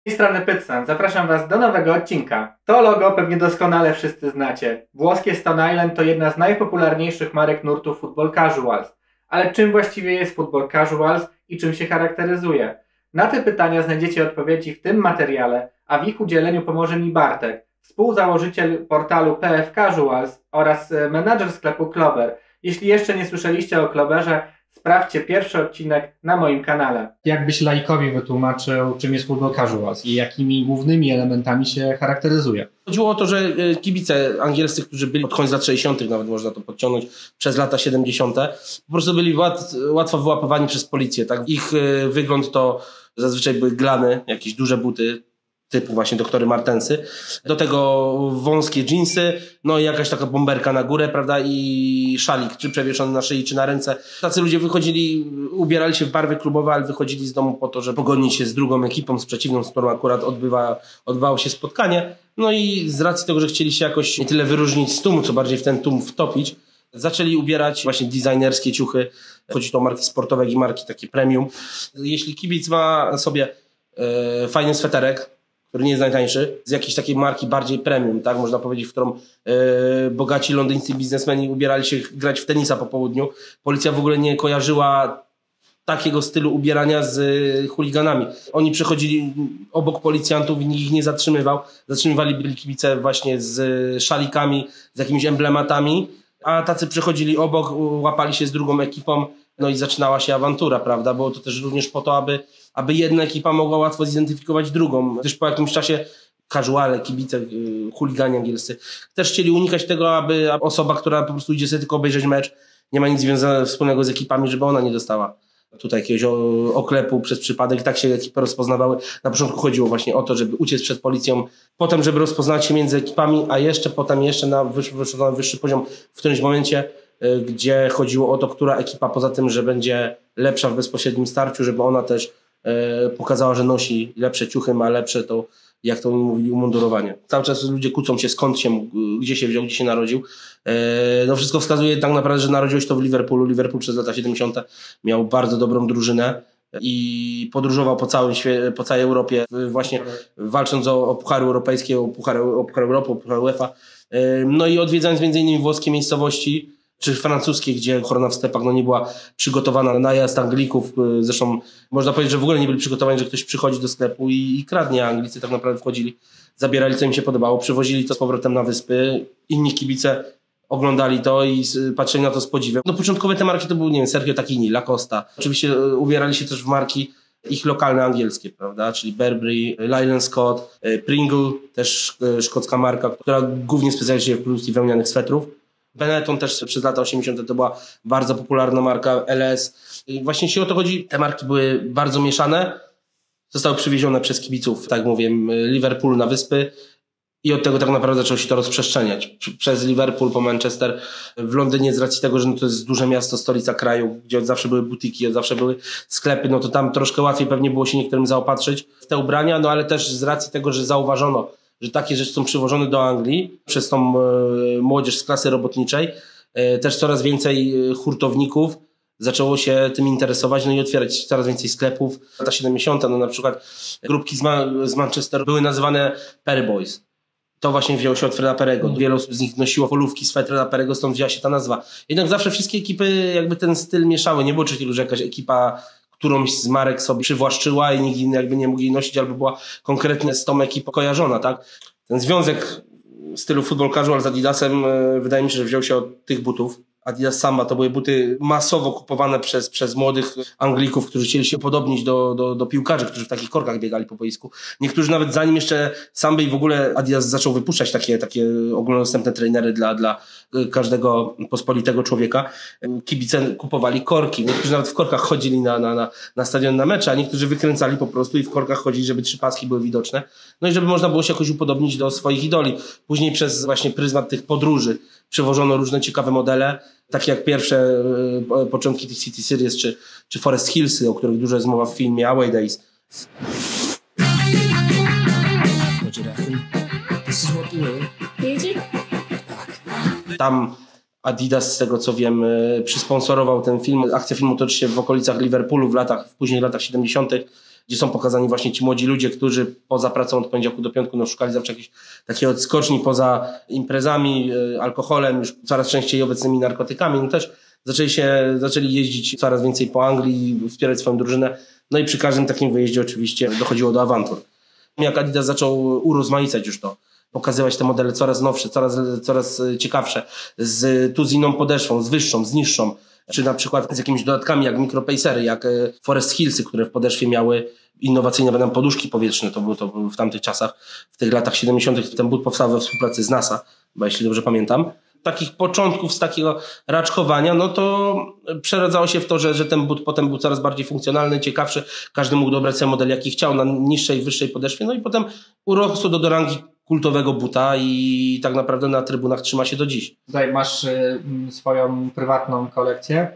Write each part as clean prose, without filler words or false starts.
Z tej strony Pytson. Zapraszam Was do nowego odcinka. To logo pewnie doskonale wszyscy znacie. Włoskie Stone Island to jedna z najpopularniejszych marek nurtu Football Casuals. Ale czym właściwie jest Football Casuals i czym się charakteryzuje? Na te pytania znajdziecie odpowiedzi w tym materiale, a w ich udzieleniu pomoże mi Bartek, współzałożyciel portalu PF Casuals oraz menadżer sklepu Clover. Jeśli jeszcze nie słyszeliście o Cloverze, sprawdźcie pierwszy odcinek na moim kanale. Jakbyś laikowi wytłumaczył, czym jest Football Casuals i jakimi głównymi elementami się charakteryzuje? Chodziło o to, że kibice angielscy, którzy byli pod koniec lat 60., nawet można to podciągnąć, przez lata 70., po prostu byli łatwo wyłapywani przez policję. Tak? Ich wygląd to zazwyczaj były glany, jakieś duże buty, typu właśnie doktory Martensy. Do tego wąskie dżinsy, no i jakaś taka bomberka na górę, prawda, i szalik, czy przewieszony na szyi, czy na ręce. Tacy ludzie wychodzili, ubierali się w barwy klubowe, ale wychodzili z domu po to, żeby pogonić się z drugą ekipą, z przeciwną, z którą akurat odbywało się spotkanie. No i z racji tego, że chcieli się jakoś nie tyle wyróżnić z tłumu, co bardziej w ten tłum wtopić, zaczęli ubierać właśnie designerskie ciuchy. Chodzi tu o marki sportowe, jak i marki takie premium. Jeśli kibic ma na sobie fajny sweterek, który nie jest najtańszy, z jakiejś takiej marki bardziej premium, tak można powiedzieć, w którą bogaci londyńscy biznesmeni ubierali się grać w tenisa po południu. Policja w ogóle nie kojarzyła takiego stylu ubierania z chuliganami. Oni przechodzili obok policjantów i nikt ich nie zatrzymywał. Zatrzymywali byli kibice właśnie z szalikami, z jakimiś emblematami, a tacy przechodzili obok, łapali się z drugą ekipą, no i zaczynała się awantura, prawda? Było to też również po to, aby jedna ekipa mogła łatwo zidentyfikować drugą. Gdyż po jakimś czasie casuale, kibice, chuligani angielscy też chcieli unikać tego, aby osoba, która po prostu idzie sobie tylko obejrzeć mecz, nie ma nic wspólnego z ekipami, żeby ona nie dostała tutaj jakiegoś oklepu przez przypadek. Tak się ekipy rozpoznawały. Na początku chodziło właśnie o to, żeby uciec przed policją, potem żeby rozpoznać się między ekipami, a potem jeszcze na wyższy poziom w którymś momencie, gdzie chodziło o to, która ekipa poza tym, że będzie lepsza w bezpośrednim starciu, żeby ona też pokazała, że nosi lepsze ciuchy, ma lepsze to, jak to oni mówili, umundurowanie. Cały czas ludzie kłócą się, skąd się, gdzie się wziął, gdzie się narodził. No wszystko wskazuje tak naprawdę, że narodziłeś to w Liverpoolu. Liverpool przez lata 70. miał bardzo dobrą drużynę i podróżował po całej Europie, właśnie walcząc o puchary europejskie, o puchar Europy, o puchar UEFA. No i odwiedzając między innymi włoskie miejscowości, czy francuskie, gdzie ochrona w sklepach nie była przygotowana na najazd Anglików. Zresztą można powiedzieć, że w ogóle nie byli przygotowani, że ktoś przychodzi do sklepu i kradnie. Anglicy tak naprawdę wchodzili, zabierali co im się podobało, przywozili to z powrotem na wyspy. Inni kibice oglądali to i patrzyli na to z podziwem. No początkowe te marki to były, nie wiem, Sergio Tacchini, Lacosta. Oczywiście ubierali się też w marki ich lokalne angielskie, prawda, czyli Burberry, Leyland Scott, Pringle, też szkocka marka, która głównie specjalizuje się w produkcji wełnianych swetrów. Benetton też przez lata 80. to była bardzo popularna marka, LS. I właśnie jeśli o to chodzi, te marki były bardzo mieszane. Zostały przywiezione przez kibiców, tak jak mówię, Liverpool na wyspy i od tego tak naprawdę zaczęło się to rozprzestrzeniać. Przez Liverpool po Manchester. W Londynie z racji tego, że to jest duże miasto, stolica kraju, gdzie od zawsze były butiki, od zawsze były sklepy, no to tam troszkę łatwiej pewnie było się niektórym zaopatrzyć w te ubrania, no ale też z racji tego, że zauważono, że takie rzeczy są przywożone do Anglii przez tą młodzież z klasy robotniczej. Też coraz więcej hurtowników zaczęło się tym interesować, no i otwierać coraz więcej sklepów. Lata 70. no na przykład grupki z Manchesteru były nazywane Perry Boys. To właśnie wzięło się od Freda Perry'ego. Wielu z nich nosiło polówki z Freda Perry'ego, stąd wzięła się ta nazwa. Jednak zawsze wszystkie ekipy jakby ten styl mieszały. Nie było czegoś takiego, że jakaś ekipa którąś z marek sobie przywłaszczyła i nikt inny jakby nie mógł jej nosić, albo była konkretnie z tą ekipą kojarzona, tak? Ten związek stylu football casual z Adidasem wydaje mi się, że wziął się od tych butów. Adidas Samba to były buty masowo kupowane przez młodych Anglików, którzy chcieli się upodobnić do piłkarzy, którzy w takich korkach biegali po boisku. Niektórzy nawet zanim jeszcze Samba i w ogóle Adidas zaczął wypuszczać takie ogólnodostępne trainery dla każdego pospolitego człowieka, kibice kupowali korki. Niektórzy nawet w korkach chodzili na stadion na mecze, a niektórzy wykręcali po prostu i w korkach chodzili, żeby 3 paski były widoczne. No i żeby można było się jakoś upodobnić do swoich idoli. Później przez właśnie pryzmat tych podróży przywożono różne ciekawe modele, takie jak pierwsze początki tych City Series czy Forest Hillsy, o których dużo jest mowa w filmie Away Days. Tam Adidas, z tego co wiem, przysponsorował ten film. Akcja filmu toczy się w okolicach Liverpoolu w późnych latach 70. gdzie są pokazani właśnie ci młodzi ludzie, którzy poza pracą od poniedziałku do piątku szukali zawsze jakiejś takiej odskoczni poza imprezami, alkoholem, już coraz częściej obecnymi narkotykami. Też zaczęli jeździć coraz więcej po Anglii, wspierać swoją drużynę. No i przy każdym takim wyjeździe oczywiście dochodziło do awantur. Jak Adidas zaczął urozmaicać już to, pokazywać te modele coraz nowsze, coraz ciekawsze, z inną podeszwą, z wyższą, z niższą, czy na przykład z jakimiś dodatkami jak micropacery, jak Forest Hillsy, które w podeszwie miały innowacyjne poduszki powietrzne, to było w tamtych czasach, w tych latach 70. Ten but powstał we współpracy z NASA, bo jeśli dobrze pamiętam. Takich początków z takiego raczkowania, no to przeradzało się w to, że ten but potem był coraz bardziej funkcjonalny, ciekawszy. Każdy mógł dobrać sobie model, jaki chciał, na niższej, wyższej podeszwie. No i potem urosło do rangi kultowego buta i tak naprawdę na trybunach trzyma się do dziś. Tutaj masz swoją prywatną kolekcję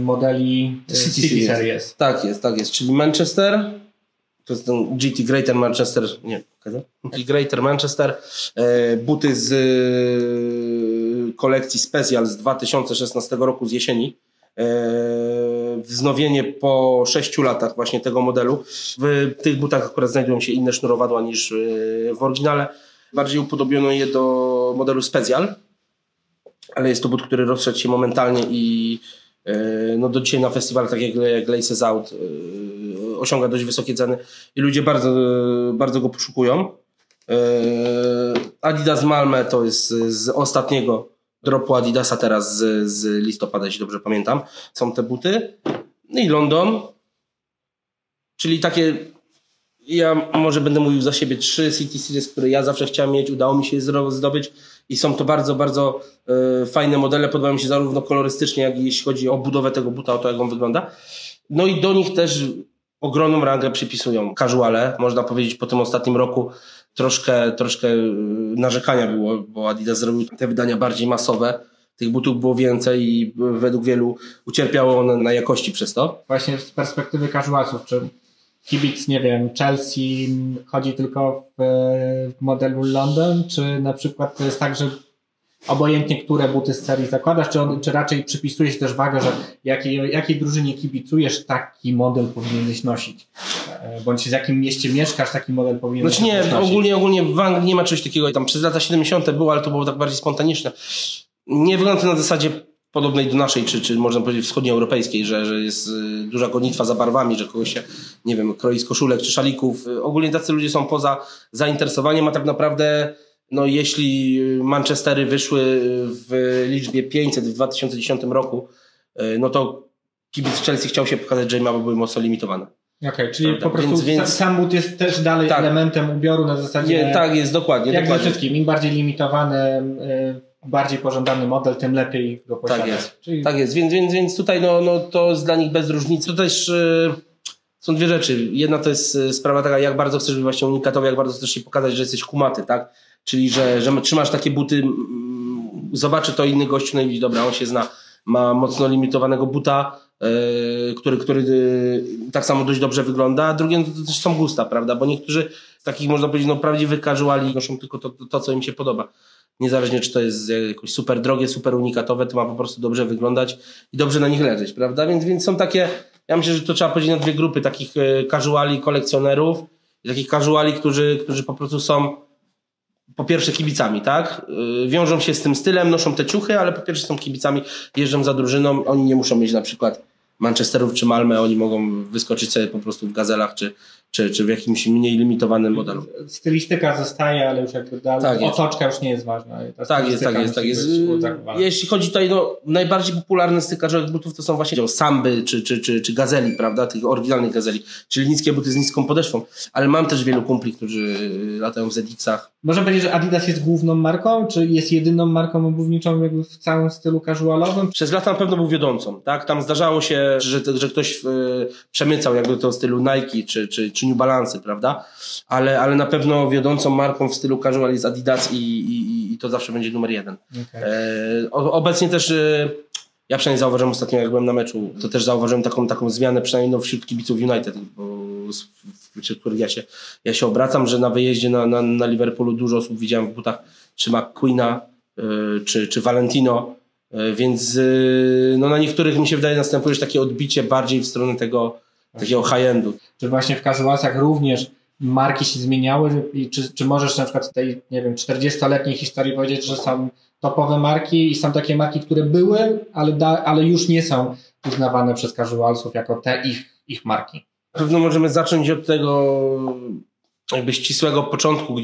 modeli City Series. Tak jest. Czyli Manchester, to jest ten GT Greater Manchester, Greater Manchester, buty z kolekcji Special z 2016 roku z jesieni. Wznowienie po 6 latach właśnie tego modelu. W tych butach akurat znajdują się inne sznurowadła niż w oryginale. Bardziej upodobiono je do modelu Special, ale jest to but, który rozszedł się momentalnie i no do dzisiaj na festiwalach tak jak Laces Out osiąga dość wysokie ceny i ludzie bardzo, bardzo go poszukują. Adidas Malmö to jest z ostatniego dropu Adidasa teraz z listopada, jeśli dobrze pamiętam. Są te buty. I London, czyli takie, ja może będę mówił za siebie, 3 City Series, które ja zawsze chciałem mieć, udało mi się je zdobyć i są to bardzo, bardzo fajne modele, podobają mi się zarówno kolorystycznie, jak i jeśli chodzi o budowę tego buta, o to jak on wygląda. No i do nich też ogromną rangę przypisują casuale, można powiedzieć po tym ostatnim roku troszkę narzekania było, bo Adidas zrobił te wydania bardziej masowe. Tych butów było więcej i według wielu ucierpiało one na jakości przez to. Właśnie z perspektywy casualsów, czy kibic, nie wiem, Chelsea chodzi tylko w modelu London, czy na przykład to jest tak, że obojętnie które buty z serii zakładasz, czy raczej przypisujesz też wagę, że jakiej drużynie kibicujesz, taki model powinieneś nosić? Bądź w jakim mieście mieszkasz, taki model powinieneś nosić? Ogólnie w Anglii nie ma czegoś takiego. Tam przez lata 70. było, ale to było tak bardziej spontaniczne. Nie wygląda to na zasadzie podobnej do naszej, czy można powiedzieć wschodnioeuropejskiej, że jest duża gonitwa za barwami, że kogoś się, nie wiem, kroi z koszulek czy szalików. Ogólnie tacy ludzie są poza zainteresowaniem, a tak naprawdę no jeśli Manchestery wyszły w liczbie 500 w 2010 roku, no to kibic Chelsea chciał się pokazać Jamesa, bo były mocno limitowane. Okej, czyli po prostu sam but jest też dalej elementem ubioru na zasadzie... Tak jest, dokładnie. Jak ze wszystkim, im bardziej limitowany, bardziej pożądany model, tym lepiej go posiadać. Tak jest, tak jest. Więc tutaj no to jest dla nich bez różnicy. To też są dwie rzeczy. Jedna to jest sprawa taka, jak bardzo chcesz być właśnie unikatowy, jak bardzo chcesz się pokazać, że jesteś kumaty, tak? Czyli, że trzymasz takie buty, zobaczy to inny gościu, no i widzi, dobra, on się zna, ma mocno limitowanego buta, który tak samo dość dobrze wygląda, a drugie to też są gusta, prawda? Bo niektórzy takich, można powiedzieć, no prawdziwych casuali noszą tylko to, co im się podoba. Niezależnie, czy to jest jakoś super drogie, super unikatowe, to ma po prostu dobrze wyglądać i dobrze na nich leżeć, prawda? Więc są takie, ja myślę, że to trzeba podzielić na dwie grupy, takich casuali, kolekcjonerów i takich casuali, którzy po prostu są po pierwsze kibicami, tak? Wiążą się z tym stylem, noszą te ciuchy, ale po pierwsze są kibicami, jeżdżą za drużyną, oni nie muszą mieć na przykład Manchesterów czy Malmö, oni mogą wyskoczyć sobie po prostu w gazelach czy w jakimś mniej limitowanym modelu. Stylistyka zostaje, ale już jakby dalej otoczka już nie jest ważna. Tak jest. Jeśli chodzi tutaj, no najbardziej popularne z tych casualowych butów to są właśnie Samby czy gazeli, prawda? Tych oryginalnych gazeli, czyli niskie buty z niską podeszwą. Ale mam też wielu kumpli, którzy latają w ZX-ach. Można powiedzieć, że Adidas jest główną marką, czy jest jedyną marką obuwniczą jakby w całym stylu casualowym? Przez lata na pewno był wiodącą, tak? Tam zdarzało się, że ktoś przemycał jakby to w stylu Nike czy New Balance, prawda? Ale na pewno wiodącą marką w stylu casual jest Adidas i to zawsze będzie numer 1. Okay. Obecnie też ja przynajmniej zauważyłem ostatnio, jak byłem na meczu, to też zauważyłem taką zmianę, przynajmniej no, wśród kibiców United, wśród których ja się obracam, że na wyjeździe na Liverpoolu dużo osób widziałem w butach czy McQueena, czy Valentino, więc no, na niektórych mi się wydaje następuje już takie odbicie bardziej w stronę tego takiego high-endu. Czy właśnie w casualsach również marki się zmieniały? Czy możesz na przykład w tej, nie wiem, 40-letniej historii powiedzieć, że są topowe marki i są takie marki, które były, ale już nie są uznawane przez casualsów jako te ich marki? Na pewno możemy zacząć od tego jakby ścisłego początku,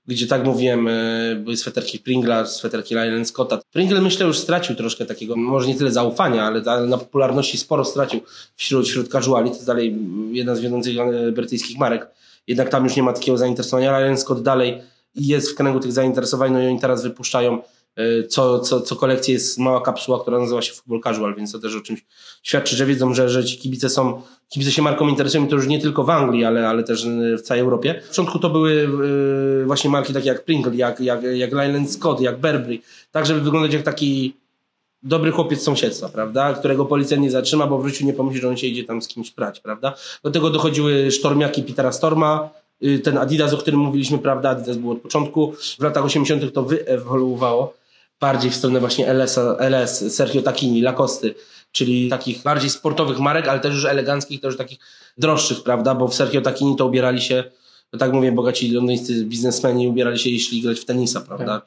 gdzie tak mówiłem, były sweterki Pringla, sweterki Lyle Scotta. Pringle myślę już stracił troszkę takiego, może nie tyle zaufania, ale na popularności sporo stracił wśród casuali. To jest dalej jedna z wiodących brytyjskich marek. Jednak tam już nie ma takiego zainteresowania. Lyle Scott dalej jest w kręgu tych zainteresowań, no i oni teraz wypuszczają co kolekcję jest mała kapsuła, która nazywa się Football Casual, więc to też o czymś świadczy, że wiedzą, że ci kibice się marką interesują i to już nie tylko w Anglii, ale też w całej Europie. W początku to były właśnie marki takie jak Pringle, jak Lyle Scott, jak Burberry, tak żeby wyglądać jak taki dobry chłopiec z sąsiedztwa, prawda, którego policja nie zatrzyma, bo w życiu nie pomyśli, że on się idzie tam z kimś prać, prawda. Do tego dochodziły sztormiaki Petera Storma, ten Adidas, o którym mówiliśmy, prawda, Adidas był od początku. W latach 80. to wyewoluowało bardziej w stronę właśnie LS, Sergio Tacchini, Lacosty, czyli takich bardziej sportowych marek, ale też już eleganckich, też już takich droższych, prawda, bo w Sergio Tacchini to ubierali się, no tak mówię, bogaci londyńscy biznesmeni ubierali się, jeśli grać w tenisa, prawda,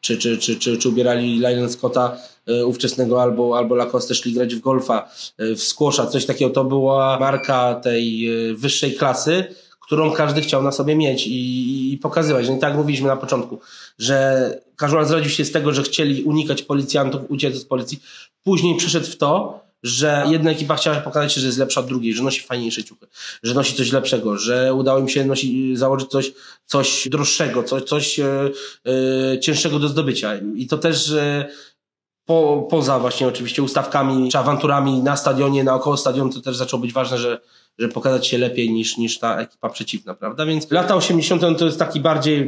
czy ubierali Lyle Scotta ówczesnego albo Lacoste, szli grać w golfa, w squasha, coś takiego. To była marka tej wyższej klasy, którą każdy chciał na sobie mieć i pokazywać. No i tak mówiliśmy na początku, że casual zrodził się z tego, że chcieli unikać policjantów, uciec z policji. Później przyszedł w to, że jedna ekipa chciała pokazać się, że jest lepsza od drugiej, że nosi fajniejsze ciuchy, że nosi coś lepszego, że udało im się założyć coś droższego, coś cięższego do zdobycia. I to też poza właśnie oczywiście ustawkami czy awanturami na stadionie, naokoło stadionu, to też zaczęło być ważne, że pokazać się lepiej niż ta ekipa przeciwna, prawda? Więc lata 80. to jest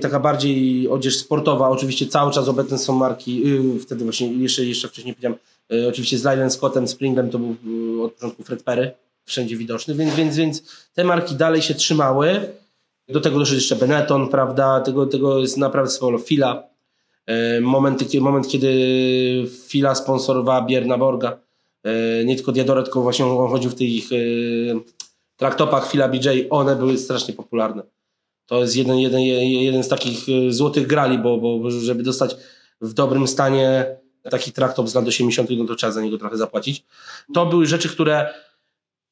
taka bardziej odzież sportowa. Oczywiście cały czas obecne są marki, wtedy właśnie jeszcze wcześniej powiedziałem, oczywiście z Lyle Scottem, z Pringlem to był od początku Fred Perry, wszędzie widoczny, więc te marki dalej się trzymały. Do tego doszedł jeszcze Benetton, prawda? Tego jest naprawdę sporo. Fila. Moment, kiedy Fila sponsorowała Björna Borga. Nie tylko Diadora, tylko właśnie on chodził w tych traktopach Fila BJ, one były strasznie popularne. To jest jeden z takich złotych grali, bo żeby dostać w dobrym stanie taki traktop z lat 80., no to trzeba za niego trochę zapłacić. To były rzeczy, które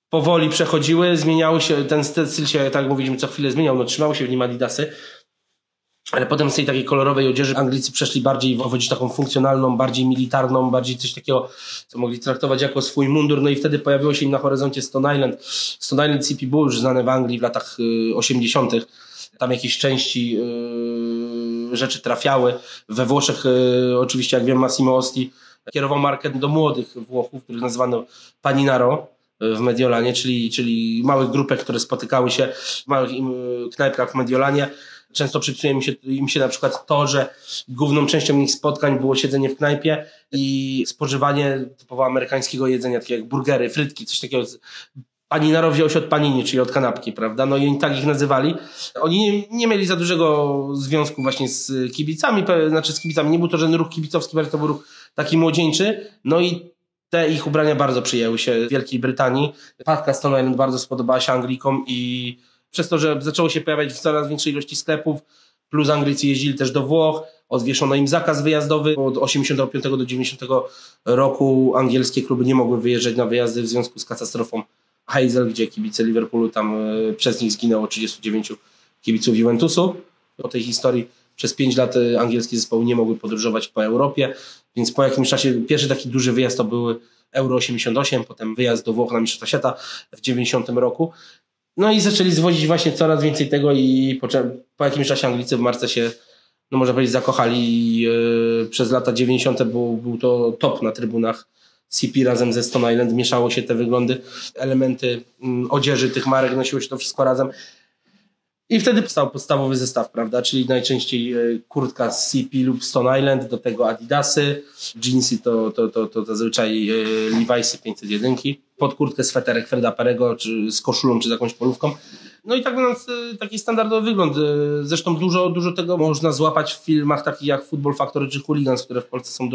powoli przechodziły, zmieniały się, ten styl się, tak jak mówiliśmy, co chwilę zmieniał, no trzymały się w nim Adidasy, ale potem z tej takiej kolorowej odzieży Anglicy przeszli bardziej w odzież taką funkcjonalną, bardziej militarną, bardziej coś takiego, co mogli traktować jako swój mundur, no i wtedy pojawiło się im na horyzoncie Stone Island. Stone Island CP było już znane w Anglii w latach 80. Tam jakieś części rzeczy trafiały. We Włoszech oczywiście, jak wiem, Massimo Osti kierował markę do młodych Włochów, których nazywano Paninaro w Mediolanie, czyli małych grupek, które spotykały się w małych knajpkach w Mediolanie. Często przypisuje im się na przykład to, że główną częścią ich spotkań było siedzenie w knajpie i spożywanie typowo amerykańskiego jedzenia, takie jak burgery, frytki, coś takiego. Paninaro wziął się od panini, czyli od kanapki, prawda? No i oni tak ich nazywali. Oni nie mieli za dużego związku właśnie z kibicami, nie był to żaden ruch kibicowski, ale to był ruch taki młodzieńczy. No i te ich ubrania bardzo przyjęły się w Wielkiej Brytanii. Patka Stone Island bardzo spodobała się Anglikom i przez to, że zaczęło się pojawiać w coraz większej ilości sklepów, plus Anglicy jeździli też do Włoch, odwieszono im zakaz wyjazdowy. Od 85 do 90 roku angielskie kluby nie mogły wyjeżdżać na wyjazdy w związku z katastrofą Heysel, gdzie kibice Liverpoolu, tam przez nich zginęło 39 kibiców Juventusu. Po tej historii przez 5 lat angielskie zespoły nie mogły podróżować po Europie, więc po jakimś czasie pierwszy taki duży wyjazd to były Euro 88, potem wyjazd do Włoch na Mistrzostwa Świata w 90 roku. No i zaczęli zwozić właśnie coraz więcej tego i po jakimś czasie Anglicy w marce się, no można powiedzieć, zakochali i przez lata 90 był to top na trybunach. CP razem ze Stone Island, mieszało się te wyglądy, elementy odzieży tych marek, nosiło się to wszystko razem. I wtedy powstał podstawowy zestaw, prawda, czyli najczęściej kurtka z CP lub Stone Island, do tego Adidasy, jeansy to zazwyczaj Levi'sy 501, pod kurtkę sweterek Freda Perego, czy z koszulą, czy z jakąś polówką. No i tak wygląda taki standardowy wygląd. Zresztą dużo tego można złapać w filmach takich jak Football Factory czy Hooligans, które w Polsce są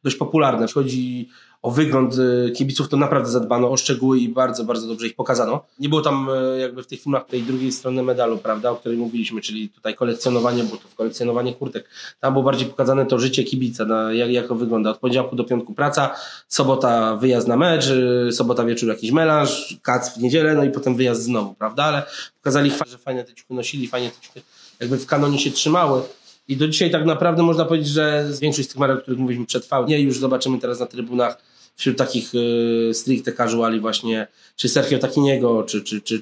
dość popularne. Chodzi o wygląd kibiców, to naprawdę zadbano o szczegóły i bardzo, bardzo dobrze ich pokazano. Nie było tam jakby w tych filmach tej drugiej strony medalu, prawda, o której mówiliśmy, czyli tutaj kolekcjonowanie butów, kolekcjonowanie kurtek. Tam było bardziej pokazane to życie kibica, jak to wygląda. Od poniedziałku do piątku praca, sobota wyjazd na mecz, sobota wieczór jakiś melanż, kac w niedzielę, no i potem wyjazd znowu, prawda, ale pokazali, że fajnie te ciuchy nosili, fajnie te ciuchy jakby w kanonie się trzymały. I do dzisiaj tak naprawdę można powiedzieć, że większość z tych marek, o których mówiliśmy, przetrwały. Nie, już zobaczymy teraz na trybunach wśród takich stricte casuali właśnie, czy Sergio Tacchiniego,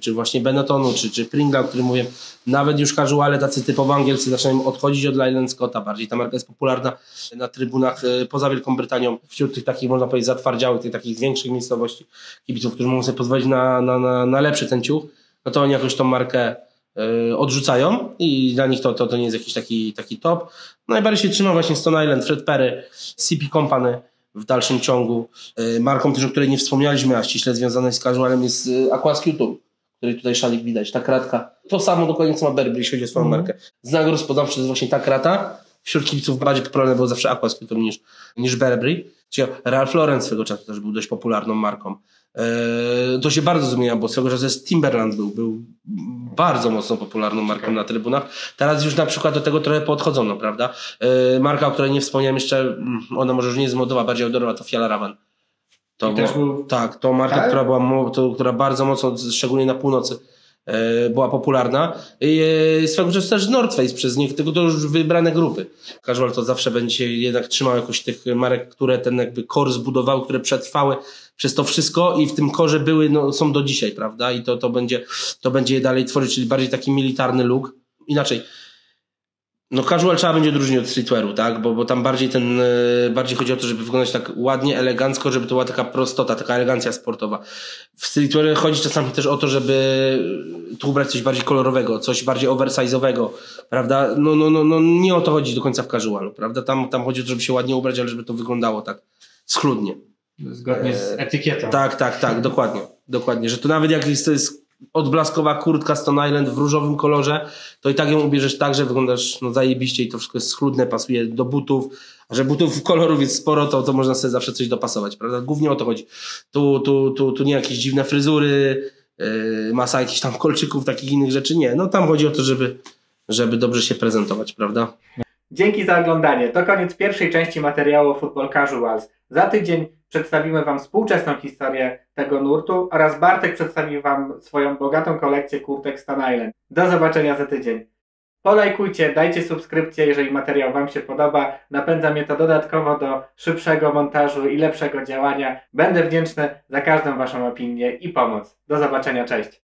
czy właśnie Benettonu, czy Pringla, o którym mówię. Nawet już casuale tacy typowo angielscy zaczynają odchodzić od Leyland Scotta bardziej. Ta marka jest popularna na trybunach poza Wielką Brytanią. Wśród tych takich, można powiedzieć, zatwardziałych, tych takich większych miejscowości kibiców, którzy mogą sobie pozwolić na lepszy ten ciuch, no to oni jakoś tą markę odrzucają i dla nich to nie jest jakiś taki top. Najbardziej się trzyma właśnie Stone Island, Fred Perry, CP Company w dalszym ciągu. Marką też, o której nie wspomnieliśmy, a ściśle związanej z casualem jest Aquas Culture, której tutaj szalik widać, ta kratka. To samo dokładnie co ma Burberry, jeśli chodzi o swoją markę. Znak rozpoznawczy jest właśnie ta krata. Wśród kibiców bardziej popularne było zawsze Aquas Culture niż Burberry. Czyli Ralph Lauren swego czasu też był dość popularną marką. To się bardzo zmienia, bo swego czasu Timberland był bardzo mocno popularną marką na trybunach. Teraz już na przykład do tego trochę podchodzono, prawda? Marka, o której nie wspomniałem jeszcze, ona może już nie jest modowa, bardziej outdoorowa, to Fjällräven. Tak, to marka, tak? która bardzo mocno, szczególnie na północy, była popularna. I swego czasu też North Face przez niektóre to już wybrane grupy. Casual to zawsze będzie jednak trzymał jakoś tych marek, które ten jakby core zbudowały, które przetrwały przez to wszystko i w tym korze były, no, są do dzisiaj, prawda? I to będzie je dalej tworzyć, czyli bardziej taki militarny look. Inaczej. No casual trzeba będzie odróżnić od streetwearu, tak? Bo tam bardziej chodzi o to, żeby wyglądać tak ładnie, elegancko, żeby to była taka prostota, taka elegancja sportowa. W streetwearze chodzi czasami też o to, żeby tu ubrać coś bardziej kolorowego, coś bardziej oversize'owego, prawda? No nie o to chodzi do końca w casualu, prawda? Tam chodzi o to, żeby się ładnie ubrać, ale żeby to wyglądało tak schludnie. Zgodnie z etykietą. Tak, dokładnie. Że to nawet jak to jest odblaskowa kurtka Stone Island w różowym kolorze, to i tak ją ubierzesz tak, że wyglądasz no zajebiście i to wszystko jest schludne, pasuje do butów, a że butów kolorów jest sporo, to można sobie zawsze coś dopasować, prawda? Głównie o to chodzi. Tu nie jakieś dziwne fryzury, masa jakichś tam kolczyków, takich innych rzeczy, nie. No tam chodzi o to, żeby dobrze się prezentować, prawda? Dzięki za oglądanie. To koniec pierwszej części materiału Football Casuals. Za tydzień przedstawimy Wam współczesną historię tego nurtu oraz Bartek przedstawi Wam swoją bogatą kolekcję kurtek Stone Island. Do zobaczenia za tydzień. Polajkujcie, dajcie subskrypcję, jeżeli materiał Wam się podoba. Napędza mnie to dodatkowo do szybszego montażu i lepszego działania. Będę wdzięczny za każdą Waszą opinię i pomoc. Do zobaczenia, cześć.